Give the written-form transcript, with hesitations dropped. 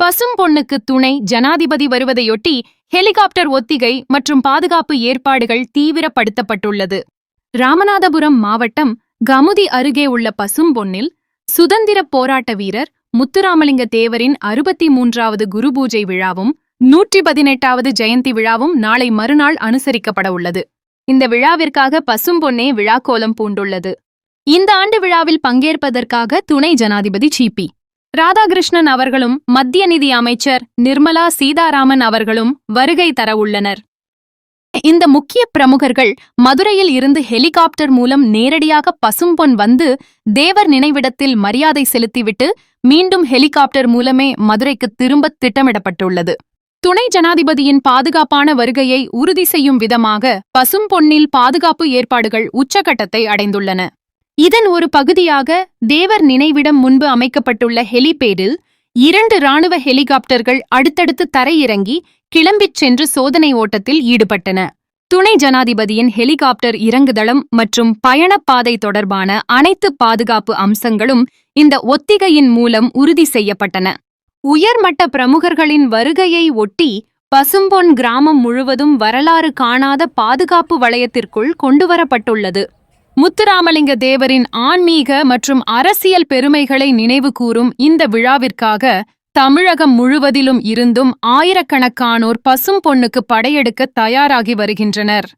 பசும் பொன்னுக்கு துணை ஜனாதிபதி வருவதையொட்டி ஹெலிகாப்டர் ஒத்திகை மற்றும் பாதுகாப்பு ஏற்பாடுகள் தீவிரப்படுத்தப்பட்டுள்ளது. ராமநாதபுரம் மாவட்டம் கமுதி அருகே உள்ள பசும்பொன்னில் சுதந்திரப் போராட்ட வீரர் முத்துராமலிங்க தேவரின் 63வது குருபூஜை விழாவும் 118வது ஜெயந்தி விழாவும் நாளை மறுநாள் அனுசரிக்கப்பட உள்ளது. இந்த விழாவிற்காக பசும்பொன்னே விழாக்கோலம் பூண்டுள்ளது. இந்த ஆண்டு விழாவில் பங்கேற்பதற்காக துணை ஜனாதிபதி சி.பி. ராதாகிருஷ்ணன் அவர்களும் மத்திய நிதி அமைச்சர் நிர்மலா சீதாராமன் அவர்களும் வருகை தர உள்ளனர். இந்த முக்கிய பிரமுகர்கள் மதுரையில் இருந்து ஹெலிகாப்டர் மூலம் நேரடியாக பசும்பொன் வந்து தேவர் நினைவிடத்தில் மரியாதை செலுத்திவிட்டு மீண்டும் ஹெலிகாப்டர் மூலமே மதுரைக்கு திரும்ப திட்டமிடப்பட்டுள்ளது. துணை ஜனாதிபதியின் பாதுகாப்பான வருகையை உறுதி செய்யும் விதமாக பசும்பொன்னில் பாதுகாப்பு ஏற்பாடுகள் உச்சகட்டத்தை அடைந்துள்ளன. இதன் ஒரு பகுதியாக தேவர் நினைவிடம் முன்பு அமைக்கப்பட்டுள்ள ஹெலிபேடில் 2 இராணுவ ஹெலிகாப்டர்கள் அடுத்தடுத்து தரையிறங்கி கிளம்பிச் சென்று சோதனை ஓட்டத்தில் ஈடுபட்டன. துணை ஜனாதிபதியின் ஹெலிகாப்டர் இறங்குதளம் மற்றும் பயணப்பாதை தொடர்பான அனைத்து பாதுகாப்பு அம்சங்களும் இந்த ஒத்திகையின் மூலம் உறுதி செய்யப்பட்டன. உயர்மட்ட பிரமுகர்களின் வருகையை ஒட்டி பசும்பொன் கிராமம் முழுவதும் வரலாறு காணாத பாதுகாப்பு வளையத்திற்குள் கொண்டுவரப்பட்டுள்ளது. முத்துராமலிங்க தேவரின் ஆன்மீக மற்றும் அரசியல் பெருமைகளை நினைவு கூறும் இந்த விழாவிற்காக தமிழகம் முழுவதிலும் இருந்தும் ஆயிரக்கணக்கானோர் பசும்பொன்னுக்கு படையெடுக்க தயாராகி வருகின்றனர்.